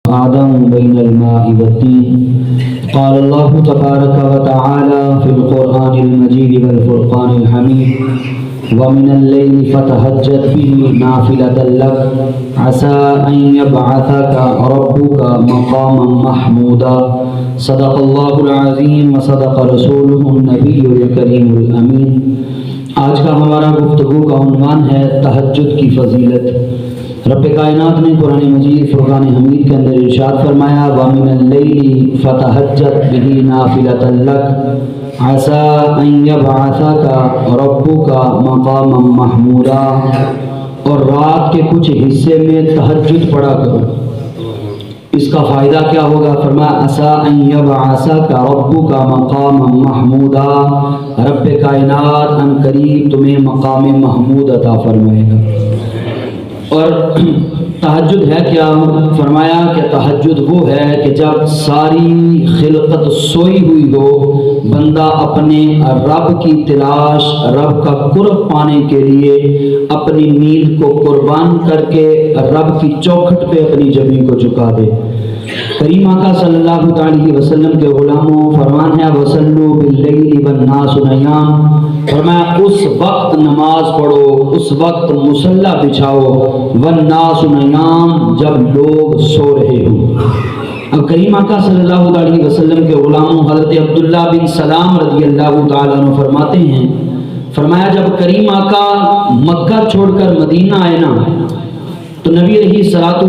آدم بین الماء والطین قال اللہ تبارک وتعالی فی القرآن المجید والفرقان الحمید ومن اللیل فتہجد به نافلة لک عسى ان یبعثک ربک مقاما محمودا صدق اللہ العظیم وصدق رسولہ النبی الکریم الامین۔ آج کا ہمارا گفتگو کا عنوان ہے تہجد کی فضیلت۔ رب کائنات نے قرآن مجید فرقان حمید کے اندر ارشاد فرمایا وَمِنَ اللَّيْلِ فَتَہَجَّدْ بِهِ نَافِلَةً لَكَ عَسَىٰ أَن يَبْعَثَكَ رَبُّكَ مَقَامًا مَحْمُودًا، اور رات کے کچھ حصے میں تہجد پڑھا کرو۔ اس کا فائدہ کیا ہوگا؟ فرمایا عَسَىٰ أَن يَبْعَثَكَ رَبُّكَ مَقَامًا مَحْمُودًا، رب کائنات ان قریب تمہیں مقام محمود عطا فرمائے گا۔ اور تہجد ہے کیا؟ فرمایا کہ تہجد وہ ہے کہ جب ساری خلقت سوئی ہوئی ہو، بندہ اپنے رب کی تلاش، رب کا قرب پانے کے لیے اپنی نیند کو قربان کر کے رب کی چوکھٹ پہ اپنی جبین کو جھکا دے۔ کریم آقا صلی اللہ علیہ وسلم کے غلاموں فرمان ہے وَصَلُّوا بِاللَّيْلِ وَالنَّاسُ نِيَامٌ، فرمایا اس وقت نماز پڑھو، اس وقت مصلی بچھاؤ، وَالنَّاسُ نِيَامٌ، جب لوگ سو رہے ہوں۔ اب کریم آقا صلی اللہ علیہ وسلم کے غلاموں حضرت عبداللہ بن سلام رضی اللہ تعالیٰ عنہ فرماتے ہیں، فرمایا جب کریم آقا مکہ چھوڑ کر مدینہ آئے نا تو نبی علیہ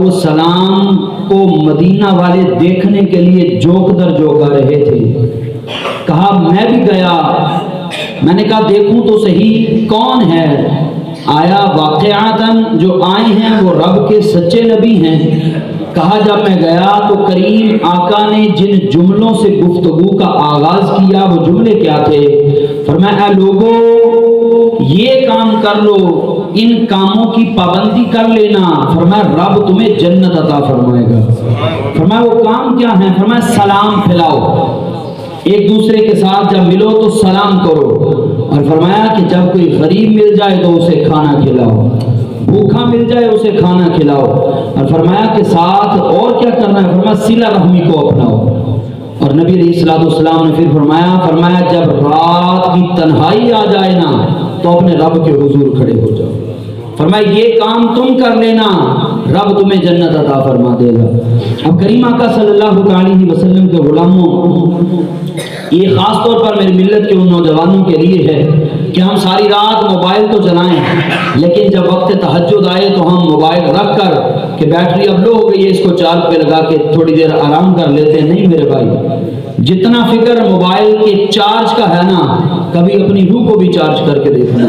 السلام کو مدینہ والے دیکھنے کے لیے جوک در جوکا رہے تھے۔ کہا میں بھی گیا، میں نے کہا دیکھوں تو صحیح کون ہے، آیا واقعاتاً جو آئے ہیں وہ رب کے سچے نبی ہیں۔ کہا جب میں گیا تو کریم آقا نے جن جملوں سے گفتگو کا آغاز کیا وہ جملے کیا تھے؟ فرمایا اے لوگو یہ کام کر لو، ان کاموں کی پابندی کر لینا، فرمایا رب تمہیں جنت عطا فرمائے گا۔ فرمایا وہ کام کیا ہیں؟ فرمایا سلام پھیلاؤ، ایک دوسرے کے ساتھ جب ملو تو سلام کرو، اور فرمایا کہ جب کوئی غریب مل جائے تو اسے کھانا کھلاؤ، بھوکا مل جائے اسے کھانا کھلاؤ، اور فرمایا کہ ساتھ اور کیا کرنا ہے؟ فرمایا صلہ رحمی کو اپناؤ۔ اور نبی علیہ السلام نے پھر فرمایا جب رات کی تنہائی آ جائے نا تو اپنے رب کے حضور کھڑے ہو جاؤ، فرمایا یہ کام تم کر لینا، رب تمہیں جنت عطا فرما دے گا۔ اب کریم آقا صلی اللہ علیہ وسلم کے غلاموں، یہ خاص طور پر میری ملت کے ان نوجوانوں کے لیے ہے کہ ہم ساری رات موبائل تو چلائیں، لیکن جب وقت تہجد آئے تو ہم موبائل رکھ کر کہ بیٹری اب لو ہو گئی ہے اس کو چارج پہ لگا کے تھوڑی دیر آرام کر لیتے ہیں۔ نہیں میرے بھائی، جتنا فکر موبائل کے چارج کا ہے نا، کبھی اپنی روح کو بھی چارج کر کے دیکھنا،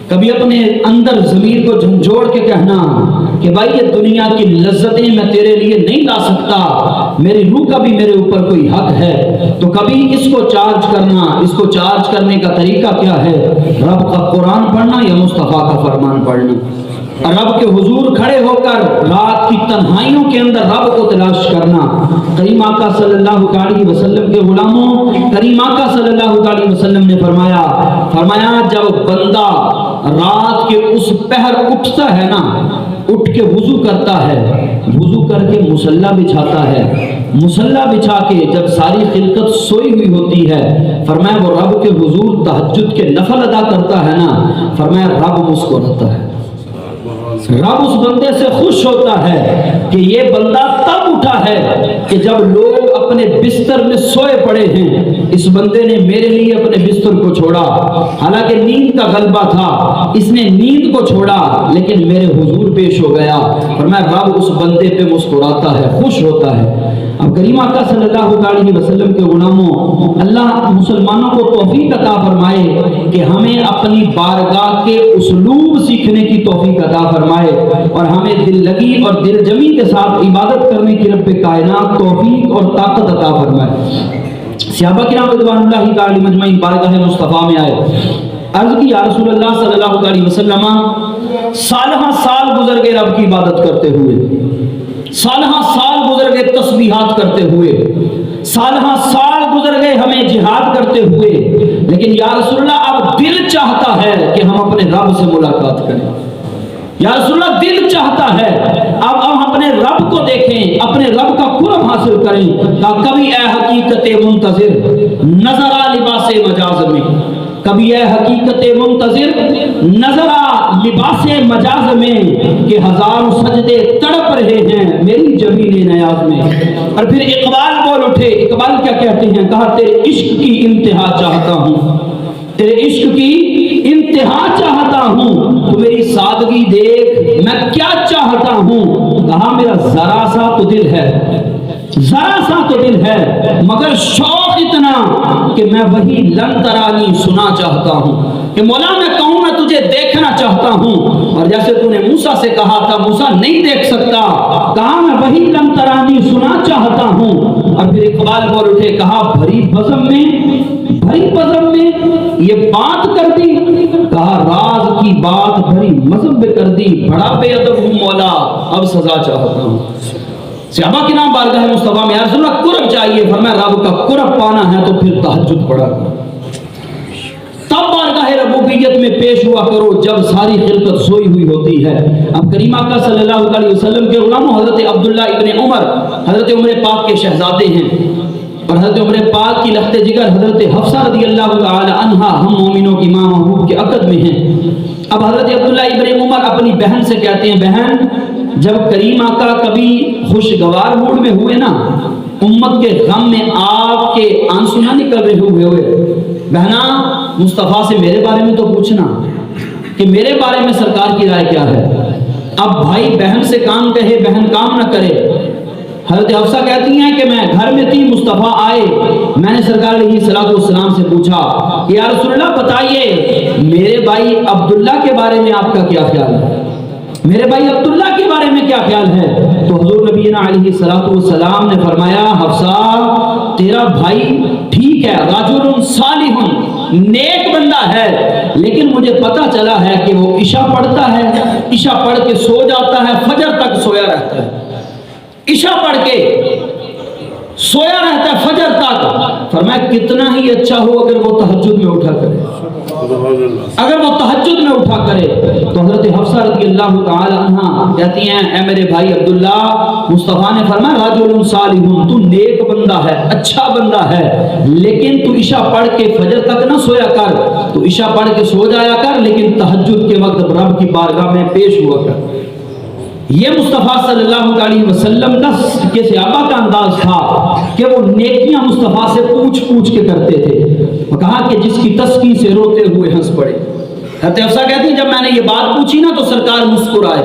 کبھی اپنے اندر ضمیر کو جھنجھوڑ کے کہنا کہ بھائی یہ دنیا کی لذتیں میں تیرے لیے نہیں لا سکتا، میری روح کا بھی میرے اوپر کوئی حق ہے، تو کبھی اس کو چارج کرنا۔ اس کو چارج کرنے کا طریقہ کیا ہے؟ رب کا قرآن پڑھنا یا مصطفیٰ کا فرمان پڑھنا، اور رب کے حضور کھڑے ہو کر رات کی تنہائیوں کے اندر رب کو تلاش کرنا۔ کریم آقا صلی اللہ علیہ وسلم کے غلاموں، کریم آقا صلی اللہ علیہ وسلم نے فرمایا جب بندہ رات کے اس پہر اٹھتا ہے نا، اٹھ کے وضو کرتا ہے، وضو کر کے مصلی بچھاتا ہے، مصلی بچھا کے جب ساری خلقت سوئی ہوئی ہوتی ہے، فرمایا وہ رب کے حضور تہجد کے نفل ادا کرتا ہے نا، فرمایا رب مسکراتا ہے، رب اس بندے سے خوش ہوتا ہے کہ یہ بندہ تب اٹھا ہے کہ جب لوگ اپنے بستر میں سوئے پڑے ہیں، اس بندے نے میرے لیے اپنے بستر کو چھوڑا، حالانکہ نیند کا غلبہ تھا، اس نے نیند کو چھوڑا لیکن میرے حضور پیش ہو گیا۔ فرمایا رب اس بندے پہ مسکراتا ہے، خوش ہوتا ہے۔ اب کریم آقا صلی اللہ علیہ وسلم کے غلاموں، اللہ مسلمانوں کو توفیق عطا فرمائے کہ ہمیں اپنی بارگاہ کے اسلوب سیکھنے کی توفیق عطا فرمائے، اور ہمیں دل لگی اور دل جمی کے ساتھ عبادت کرنے کی رب کائنات توفیق اور طاقت عطا فرمائے۔ صحابہ کرام رضوان اللہ تعالی مجمعین بارگاہ مصطفیٰ میں آئے، عرض کی یا رسول اللہ صلی اللہ علیہ وسلم، سالہ سال گزر گئے رب کی عبادت کرتے ہوئے، سالہ سال گزر گئے تسبیحات کرتے ہوئے، سالہ سال گزر گئے ہمیں جہاد کرتے ہوئے، لیکن یا رسول اللہ اب دل چاہتا ہے کہ ہم اپنے رب سے ملاقات کریں۔ یا رسول اللہ دل چاہتا ہے اب ہم اپنے رب کو دیکھیں، اپنے رب کا قرب حاصل کریں۔ کہا کبھی اے حقیقت منتظر نظر آ لباس مجاز میں، کبھی اے حقیقت منتظر نظر آ لباس مجاز میں، کہ ہزاروں سجدے تڑپ رہے ہیں میری جبین نیاز میں۔ اور پھر اقبال بول اٹھے، اقبال کیا کہتے ہیں؟ کہا تیرے عشق کی انتہا چاہتا ہوں، تیرے عشق کی انتہا چاہتا ہوں، تو میری سادگی دیکھ میں کیا چاہتا ہوں۔ کہا میرا ذرا سا تو دل ہے، ذرا سا تو دل ہے، مگر شوق اتنا کہ میں وہی لن ترانی سنا چاہتا ہوں، کہ مولا میں کہوں میں تجھے دیکھنا چاہتا ہوں۔ اور جیسے تو نے موسیٰ سے کہا تھا موسیٰ نہیں دیکھ سکتا، کہا میں وہی لن ترانی سنا چاہتا ہوں۔ اور پھر اقبال بول اٹھے، کہا بھری بزم میں، بھری بزم میں یہ بات کر دی، کہا راز کی بات بھری مذہب میں کر دی، بڑا بے ادب ہوں مولا اب سزا چاہتا ہوں۔ صحابہ کی نام بارگاہ مصطفیٰ میں یا رسول اللہ قرب چاہیے، فرمایا رب کا قرب پانا ہے تو پھر تہجد پڑھا کرو، تب بارگاہ ربوبیت میں پیش ہوا کرو جب ساری خلقت سوئی ہوئی ہوتی ہے۔ اب کریم آقا صلی اللہ علیہ وسلم کے غلاموں حضرت عبداللہ ابن عمر، حضرت عمر پاک کے شہزادے ہیں، اور حضرت عمر پاک کی لخت جگر حضرت حفصہ رضی اللہ تعالی عنہا ہم مومنوں کی ماں محبوب کے عقد میں ہیں۔ اب حضرت عبداللہ ابن عمر اپنی بہن سے کہتے ہیں، بہن جب کریم آقا کبھی خوشگوار موڈ میں ہوئے نا، امت کے غم میں آپ کے آنسو نہ نکل رہے ہوئے، بہنا مصطفیٰ سے میرے بارے میں تو پوچھنا کہ میرے بارے میں سرکار کی رائے کیا ہے۔ اب بھائی بہن سے کام کہے بہن کام نہ کرے۔ حضرت حفصہ کہتی ہیں کہ میں گھر میں تھی، مصطفیٰ آئے، میں نے سرکار علیہ السلام سے پوچھا کہ یا رسول اللہ بتائیے میرے بھائی عبداللہ کے بارے میں آپ کا کیا خیال ہے، میرے بھائی عبداللہ کے بارے میں کیا خیال ہے؟ تو حضور نبینا علیہ السلام نے فرمایا حفصہ تیرا بھائی ٹھیک ہے، رجل صالح نیک بندہ ہے، لیکن مجھے پتا چلا ہے کہ وہ عشاء پڑھتا ہے، عشاء پڑھ کے سو جاتا ہے، فجر تک سویا رہتا ہے، عشاء پڑھ کے سویا رہتا ہے فجر تک۔ فرمایا کتنا ہی اچھا ہو اگر وہ تہجد میں اٹھا کرے، اگر وہ تہجد میں اٹھا کرے۔ تو حضرت حفصہ رضی اللہ تعالی عنہ کہتی ہیں اے میرے بھائی عبداللہ، مصطفیٰ نے فرمایا رجل صالح، تو نیک بندہ ہے، اچھا بندہ ہے، لیکن تو عشاء پڑھ کے فجر تک نہ سویا کر، تو عشاء پڑھ کے سو جایا کر، لیکن تہجد کے وقت رب کی بارگاہ میں پیش ہوا کر۔ یہ مصطفیٰ صلی اللہ علیہ وسلم کا کے صحابہ کا انداز تھا کہ وہ نیکیاں مصطفیٰ سے پوچھ پوچھ کے کرتے تھے۔ وہ کہا کہ جس کی تسکی سے روتے ہوئے ہنس پڑے۔ حضرت حفصہ کہتی ہیں جب میں نے یہ بات پوچھی نا تو سرکار مسکرائے،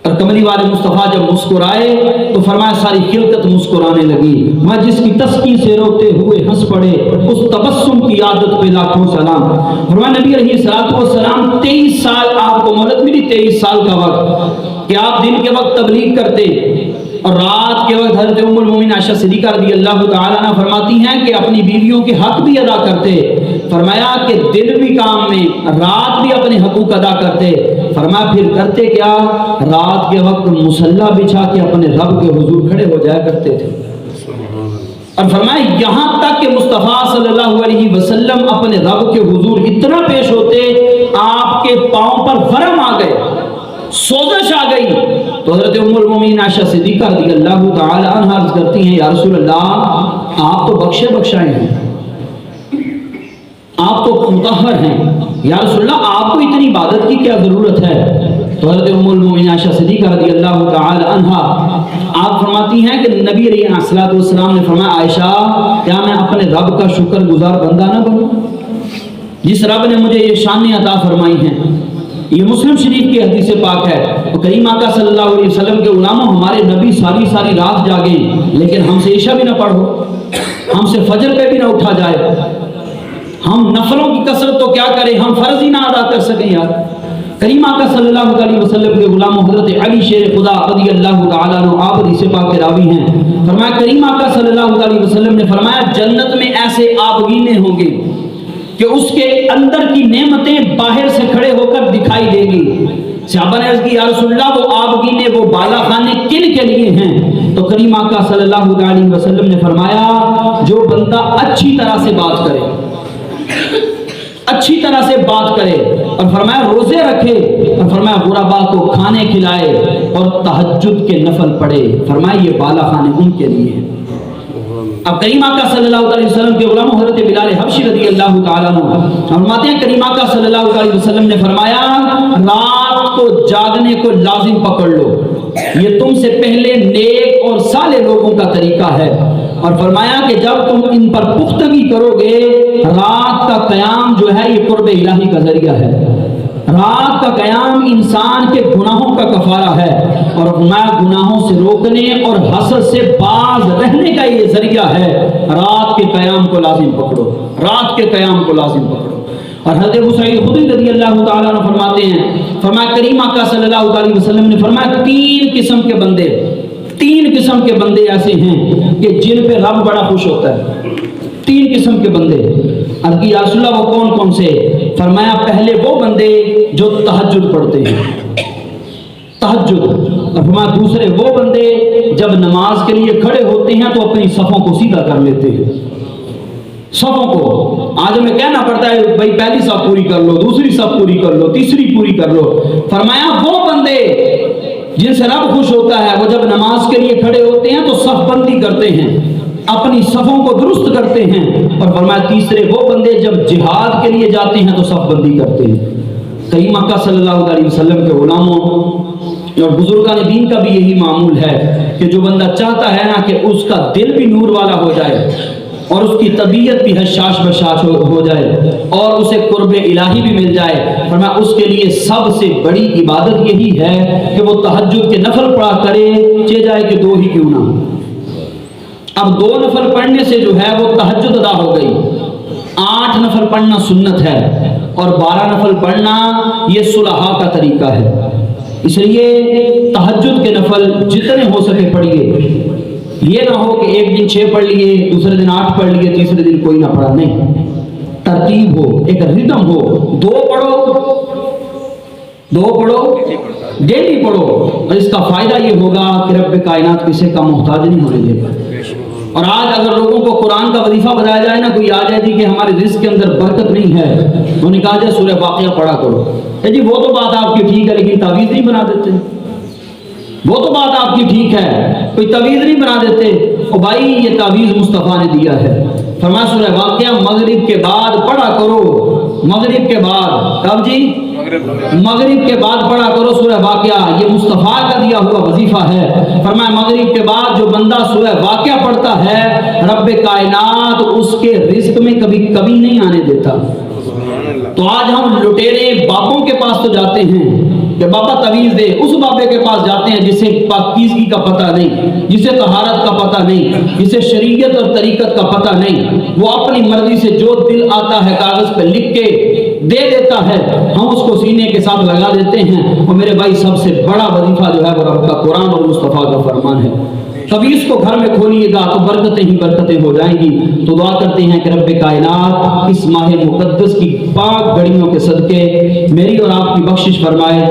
اور کملی والے مصطفیٰ جب مسکرائے تو فرمایا ساری خلقت مسکرانے لگی۔ میں جس کی تسکی سے روتے ہوئے ہنس پڑے اس تبسم کی عادت پہ لاکھوں سلام۔ فرمایا نبی علیہ السلام 23 سال آپ کو مہلت ملی، 23 سال کا وقت کہ آپ دن کے وقت تبلیغ کرتے اور رات کے وقت حضرت ام المومنین عائشہ صدیقہ رضی اللہ تعالیٰ عنہ فرماتی ہیں کہ اپنی بیویوں کے حق بھی ادا کرتے۔ فرمایا کہ دن بھی کام میں، رات بھی اپنے حقوق ادا کرتے۔ فرمایا پھر کرتے کیا؟ رات کے وقت مصلی بچھا کے اپنے رب کے حضور کھڑے ہو جایا کرتے تھے۔ اور فرمایا یہاں تک کہ مصطفیٰ صلی اللہ علیہ وسلم اپنے رب کے حضور اتنا پیش ہوتے آپ کے پاؤں پر ورم آ گئے، سوزش آ گئی۔ تو حضرت ام المومنین عائشہ صدیقہ رضی اللہ تعالی عنہا عرض کرتی ہیں یا رسول اللہ آپ تو بخشے بخشائے ہیں، آپ تو مطہر ہیں، یا رسول اللہ آپ کو اتنی عبادت کی کیا ضرورت ہے؟ تو حضرت ام المومنین عائشہ صدیقہ رضی اللہ تعالی عنہا آپ فرماتی ہیں کہ نبی علیہ السلام نے فرمایا عائشہ کیا میں اپنے رب کا شکر گزار بندہ نہ بنوں جس رب نے مجھے یہ شانیں عطا فرمائی ہیں؟ یہ مسلم شریف کی حدیث پاک ہے۔ تو کریم آقا صلی اللہ علیہ وسلم کے غلاموں ہمارے نبی ساری رات جاگیں لیکن ہم سے عشاء بھی نہ پڑھو، ہم سے فجر پہ بھی نہ اٹھا جائے، ہم نفلوں کی کثرت تو کیا کریں، ہم فرض ہی نہ ادا کر سکیں یار۔ کریم آقا صلی اللہ علیہ وسلم کے غلاموں حضرت علی شیر خدا رضی اللہ تعالیٰ عنہ آپ حدیث پاک کے راوی ہیں۔ فرمایا کریم آقا صلی اللہ علیہ وسلم نے فرمایا جنت میں ایسے آبگینے ہوں گے کہ اس کے اندر کی نعمتیں باہر سے کھڑے ہو کر دکھائی دیں گی۔ صحابہ نے عرض کی یا رسول اللہ وہ آبگینے وہ بالا خانے کن کے لیے ہیں؟ تو کریم آقا صلی اللہ علیہ وسلم نے فرمایا جو بندہ اچھی طرح سے بات کرے، اچھی طرح سے بات کرے، اور فرمایا روزے رکھے، اور فرمایا غربا کو کھانے کھلائے، اور تہجد کے نفل پڑھے، فرمایا یہ بالا خانے ان کے لیے ہیں۔ اب کریم آقا صلی اللہ علیہ وسلم کے غلام حضرت بلال حبشی رضی اللہ تعالیٰ عنہ فرماتے ہیں کریم آقا صلی اللہ علیہ وسلم نے فرمایا رات کو جاگنے کو لازم پکڑ لو، یہ تم سے پہلے نیک اور صالح لوگوں کا طریقہ ہے، اور فرمایا کہ جب تم ان پر پختگی کرو گے، رات کا قیام جو ہے یہ قرب الہی کا ذریعہ ہے، رات کا قیام انسان کے گناہوں کا کفارہ ہے، اور فرمایا گناہوں سے روکنے اور حسد سے باز رہنے کا یہ ذریعہ ہے، رات کے قیام کو لازم پکڑو، رات کے قیام کو لازم پکڑو۔ اور حضرت ابو سعید خدری رضی اللہ تعالیٰ عنہ فرماتے ہیں، فرمایا کریم آقا صلی اللہ علیہ وسلم نے فرمایا تین قسم کے بندے ایسے ہیں کہ جن پہ رب بڑا خوش ہوتا ہے، تین قسم کے بندے۔ عرض کی یا رسول اللہ وہ کون کون سے؟ فرمایا پہلے وہ بندے جو تہجد پڑھتے ہیں، تہجد، اور فرمایا دوسرے وہ بندے جب نماز کے لیے کھڑے ہوتے ہیں تو اپنی صفوں کو سیدھا کر لیتے ہیں، صفوں کو۔ آج ہمیں کہنا پڑتا ہے بھائی پہلی صف پوری کر لو، دوسری صف پوری کر لو، تیسری پوری کر لو۔ فرمایا وہ بندے جن سے رب خوش ہوتا ہے وہ جب نماز کے لیے کھڑے ہوتے ہیں تو صف بندی کرتے ہیں، اپنی صفوں کو درست کرتے ہیں، اور فرمایا تیسرے وہ بندے جب جہاد کے لیے جاتے ہیں تو صف بندی کرتے ہیں۔ کریم آقا صلی اللہ علیہ وسلم کے غلاموں اور بزرگان دین کا بھی یہی معمول ہے کہ جو بندہ چاہتا ہے نا کہ اس کا دل بھی نور والا ہو جائے اور اس کی طبیعت بھی حشاش بشاش ہو جائے اور اسے قرب الہی بھی مل جائے، فرمایا اس کے لیے سب سے بڑی عبادت یہی ہے کہ وہ تہجد کے نفل پڑھا کرے، چہ جائے کہ دو ہی کیوں نہ۔ اب 2 نفل پڑھنے سے جو ہے وہ تہجد ادا ہو گئی، 8 نفل پڑھنا سنت ہے، اور 12 نفل پڑھنا یہ صلحاء کا طریقہ ہے۔ اس لیے تہجد کے نفل جتنے ہو سکے پڑھیے، یہ نہ ہو کہ ایک دن 6 پڑھ لیے، دوسرے دن 8 پڑھ لیے، تیسرے دن کوئی نہ پڑھا، نہیں، ترتیب ہو، ایک ردم ہو، 2 پڑھو ڈیلی پڑھو، اور اس کا فائدہ یہ ہوگا کہ رب کائنات کسی کا محتاج نہیں ہونے دے گا۔ اور آج اگر لوگوں کو قرآن کا وظیفہ بتایا جائے نا، کوئی آ جائے جی کہ ہمارے رزق کے اندر برکت نہیں ہے، انہوں نے کہا جائے سورہ واقعہ پڑھا کرو، جی وہ تو بات آپ کی ٹھیک ہے لیکن تعویذ نہیں بنا دیتے، وہ تو بات آپ کی ٹھیک ہے کوئی تعویذ نہیں بنا دیتے۔ او بھائی یہ تعویذ مصطفیٰ نے دیا ہے، فرمایا سورہ واقعہ مغرب کے بعد پڑھا کرو، مغرب کے بعد، کب جی؟ مغرب کے بعد پڑھا کرو سورہ واقعہ، یہ مصطفیٰ کا دیا ہوا وظیفہ ہے۔ فرمایا مغرب کے بعد جو بندہ سورہ واقعہ پڑھتا ہے رب کائنات اس کے رزق میں کبھی کمی نہیں آنے دیتا۔ تو آج ہم لٹیرے بابوں کے پاس تو جاتے ہیں کہ بابا تعویذ دے، اس بابے کے پاس جاتے ہیں جسے پاکیزگی کا پتہ نہیں، جسے طہارت کا پتہ نہیں، جسے شریعت اور طریقت کا پتہ نہیں، وہ اپنی مرضی سے جو دل آتا ہے کاغذ پہ لکھ کے دے دیتا ہے، ہم اس کو سینے کے ساتھ لگا دیتے ہیں۔ اور میرے بھائی سب سے بڑا وظیفہ جو ہے وہ رب کا قرآن اور مصطفیٰ کا فرمان ہے۔ تعویذ کو گھر میں کھولیے گا تو برکتیں ہی برکتیں ہو جائیں گی۔ تو دعا کرتے ہیں کہ رب کائنات اس ماہ مقدس کی پاک گھڑیوں کے صدقے میری اور آپ کی بخشش فرمائے۔